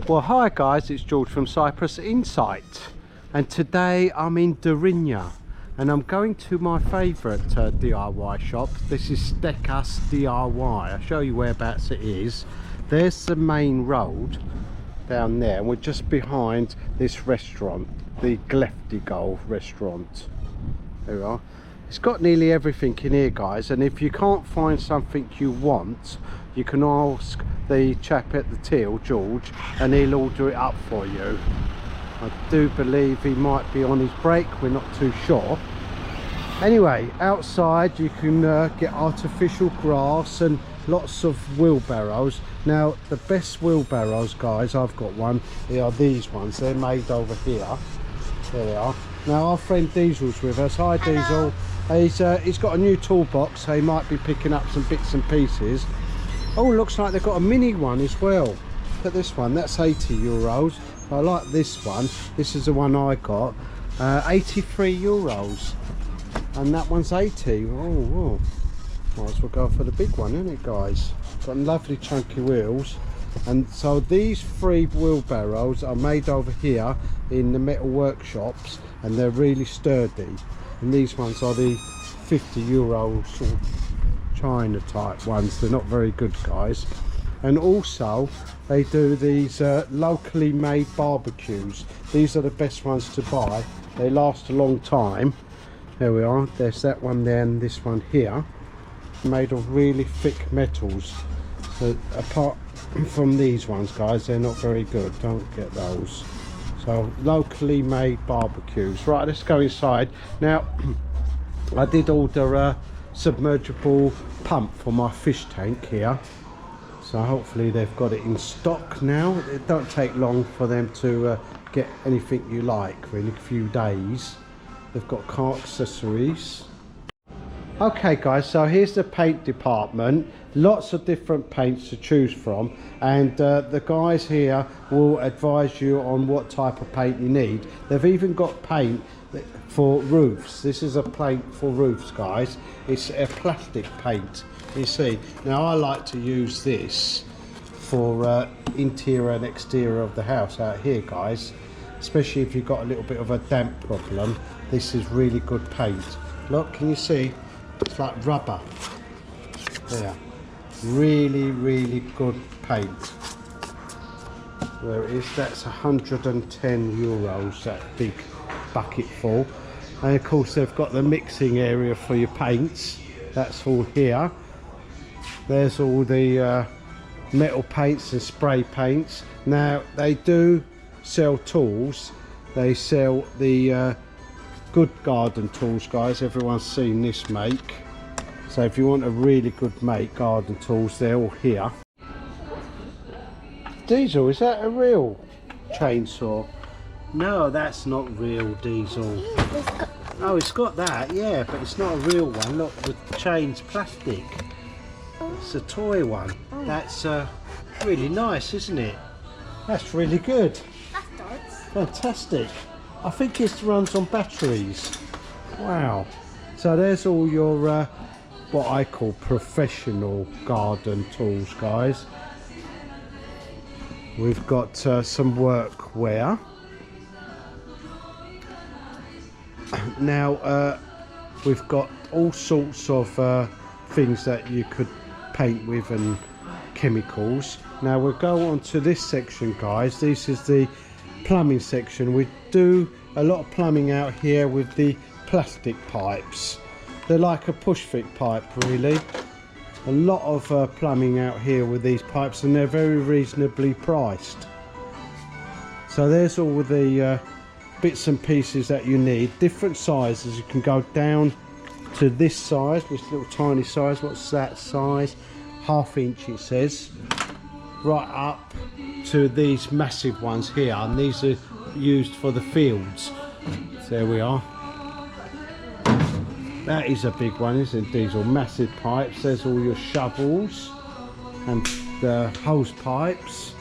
Well, hi guys, it's George from cyprusinsight, and today I'm in Deryneia and I'm going to my favourite DIY shop. This is Stekis DIY. I'll show you whereabouts it is. There's the main road down there, and we're just behind this restaurant, the Tiptoe restaurant. There we are. It's got nearly everything in here, guys, and if you can't find something you want, you can ask the chap at the till, George, and he'll order it up for you. I do believe he might be on his break, we're not too sure. Anyway, outside you can get artificial grass and lots of wheelbarrows. Now the best wheelbarrows, guys, I've got one, they are these ones. They're made over here. There they are. Now our friend Diesel's with us. Hi Diesel. He's got a new toolbox, so he might be picking up some bits and pieces. Oh, looks like they've got a mini one as well. Look at this one, that's 80 euros. I like this one. This is the one I got. 83 euros. And that one's 80. Oh, might as well go for the big one, isn't it, guys? Got lovely chunky wheels. And so these three wheelbarrows are made over here in the metal workshops, and they're really sturdy. And these ones are the 50 euro sort of China type ones. They're not very good, guys. And also they do these locally made barbecues. These are the best ones to buy. They last a long time. There we are. There's that one there and this one here, made of really thick metals. So apart from these ones, guys, they're not very good. Don't get those. So locally made barbecues. Right, let's go inside now. I did order a submergible pump for my fish tank here, so hopefully they've got it in stock now. It don't take long for them to get anything you like, really. A few days. They've got car accessories. Okay guys, so here's the paint department. Lots of different paints to choose from, and the guys here will advise you on what type of paint you need. They've even got paint for roofs. This is a paint for roofs, guys. It's a plastic paint, you see. Now I like to use this for interior and exterior of the house out here, guys, especially if you've got a little bit of a damp problem. This is really good paint. Look, can you see? It's like rubber. There, really good paint. There it is. That's 110 euros, that big bucket full. And of course they've got the mixing area for your paints. That's all here. There's all the metal paints and spray paints. Now they do sell tools. They sell the good garden tools, guys. Everyone's seen this make. So if you want a really good make garden tools, they're all here. Diesel, is that a real chainsaw? No, that's not real, Diesel. Oh, it's got that, yeah, but it's not a real one. Look, the chain's plastic. It's a toy one. That's really nice, isn't it? That's really good. That's nice. Fantastic. I think it runs on batteries. Wow. So there's all your what I call professional garden tools, guys. We've got some workwear. Now we've got all sorts of things that you could paint with and chemicals. Now we'll go on to this section, guys. This is the plumbing section. We do a lot of plumbing out here with the plastic pipes. They're like a push fit pipe, really. A lot of plumbing out here with these pipes, and they're very reasonably priced. So there's all the bits and pieces that you need, different sizes. You can go down to this size, this little tiny size. What's that size? 1/2 inch it says, right up to these massive ones here, and these are used for the fields. So there we are. That is a big one, isn't it? These are massive pipes. There's all your shovels and the hose pipes.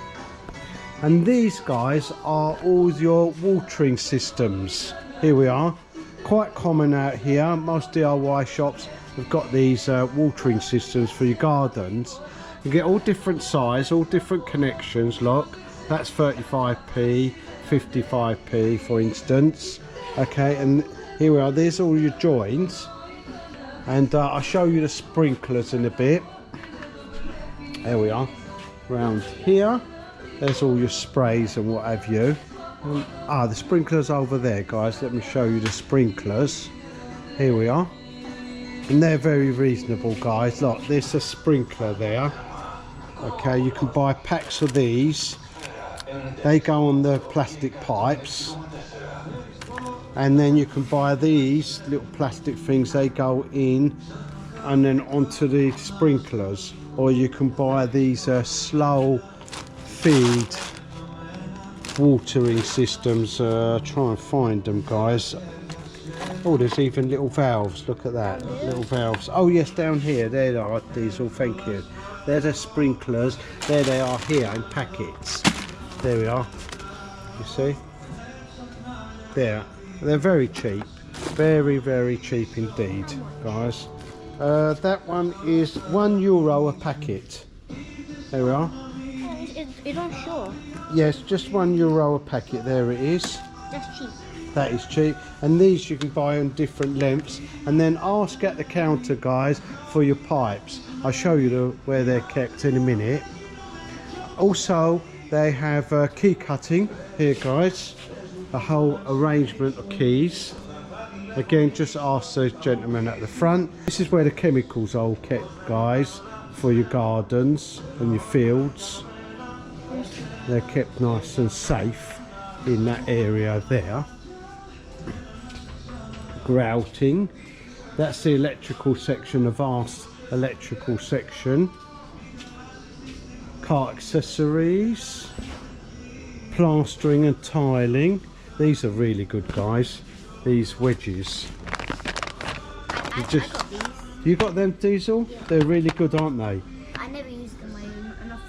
And these guys are all your watering systems. Here we are. Quite common out here. Most DIY shops have got these watering systems for your gardens. You get all different size, all different connections. Look, that's 35p, 55p for instance. Okay, and here we are. There's all your joins. And I'll show you the sprinklers in a bit. There we are. Around here, there's all your sprays and what have you. The sprinklers over there, guys. Let me show you the sprinklers. Here we are. And they're very reasonable, guys. Look, there's a sprinkler there. Okay, you can buy packs of these. They go on the plastic pipes. And then you can buy these little plastic things. They go in and then onto the sprinklers. Or you can buy these slow feed watering systems. Try and find them, guys. Oh, there's even little valves. Look at that, little valves. Oh yes, down here, there they are, Diesel, thank you. They're the sprinklers. There they are here in packets. There we are, you see. There, they're very cheap, very, very cheap indeed, guys. That one is €1 a packet. There we are. It's on shore. Yes, just €1 a packet. There it is. That's cheap. That is cheap. And these you can buy on different lengths. And then ask at the counter, guys, for your pipes. I'll show you where they're kept in a minute. Also, they have key cutting here, guys. A whole arrangement of keys. Again, just ask the gentleman at the front. This is where the chemicals are all kept, guys, for your gardens and your fields. They're kept nice and safe in that area there. Grouting. That's the electrical section, the vast electrical section. Car accessories. Plastering and tiling. These are really good, guys. These wedges. I got these. You got them, Diesel? Yeah. They're really good, aren't they? I never used them. Not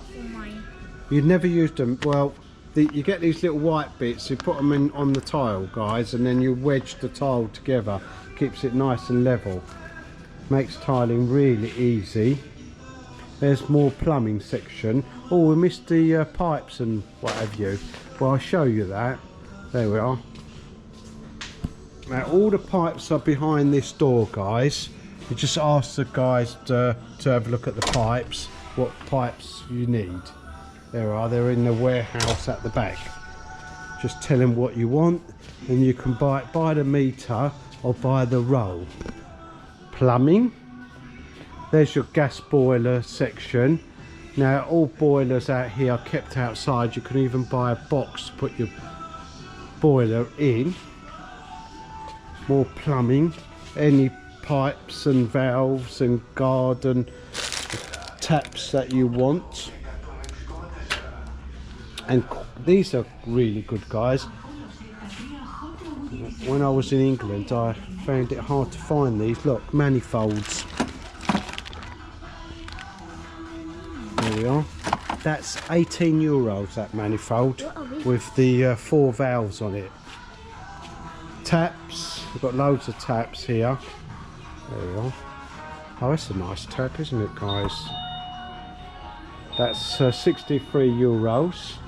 for mine. You've never used them? Well, you get these little white bits. You put them in on the tile, guys, and then you wedge the tile together. Keeps it nice and level. Makes tiling really easy. There's more plumbing section. Oh, we missed the pipes and what have you. Well, I'll show you that. There we are. Now all the pipes are behind this door, guys. You just ask the guys to have a look at the pipes, what pipes you need. There are, they're in the warehouse at the back. Just tell them what you want and you can buy it by the meter or by the roll. Plumbing. There's your gas boiler section. Now all boilers out here are kept outside. You can even buy a box to put your boiler in. More plumbing, any pipes and valves and garden taps that you want. And these are really good, guys. When I was in England, I found it hard to find these. Look, manifolds. There we are. That's €18, that manifold, with the 4 valves on it. Taps. We've got loads of taps here. There we are. Oh, that's a nice tap, isn't it, guys? That's €63.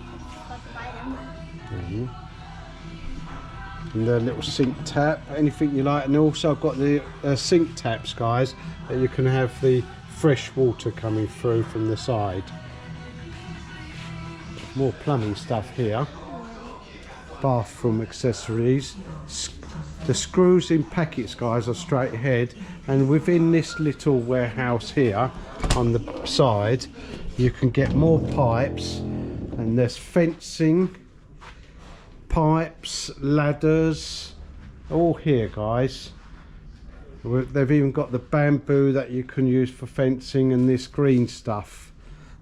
And the little sink tap, anything you like. And also I've got the sink taps, guys, that you can have the fresh water coming through from the side. More plumbing stuff here. Bathroom accessories. The screws in packets, guys, are straight ahead, and within this little warehouse here on the side you can get more pipes, and there's fencing pipes, ladders, all here, guys. They've even got the bamboo that you can use for fencing, and this green stuff.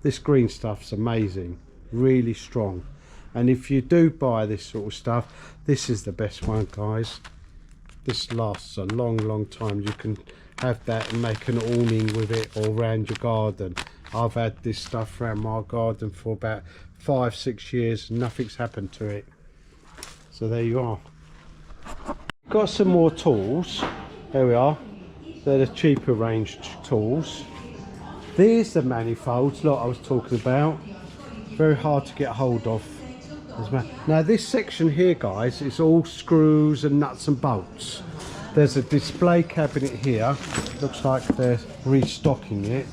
This green stuff's amazing, really strong. And if you do buy this sort of stuff, this is the best one, guys. This lasts a long time. You can have that and make an awning with it, or around your garden. I've had this stuff around my garden for about 5-6 years and nothing's happened to it. So there you are. Got some more tools. There we are. They're the cheaper range tools. There's the manifolds, like I was talking about. Very hard to get hold of. Now this section here, guys, is all screws and nuts and bolts. There's a display cabinet here. Looks like they're restocking it.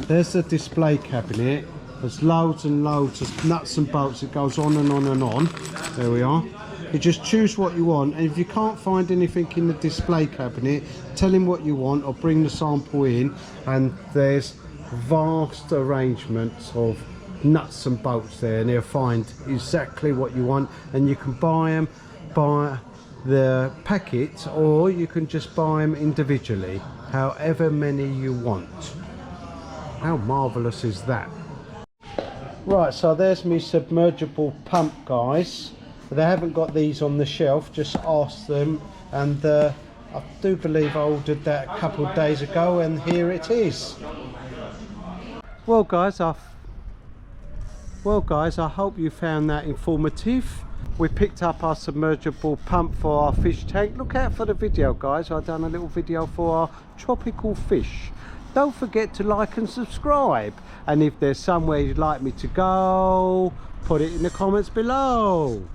There's the display cabinet. There's loads and loads of nuts and bolts. It goes on and on and on. There we are. You just choose what you want, and if you can't find anything in the display cabinet, tell him what you want or bring the sample in, and there's vast arrangements of nuts and bolts there, and he'll find exactly what you want, and you can buy them by the packet, or you can just buy them individually, however many you want. How marvellous is that? Right, so there's my submergible pump, guys. They haven't got these on the shelf, just ask them, and I do believe I ordered that a couple of days ago, and here it is. Well guys, I hope you found that informative. We picked up our submergible pump for our fish tank. Look out for the video, guys. I've done a little video for our tropical fish. Don't forget to like and subscribe, and if there's somewhere you'd like me to go, put it in the comments below.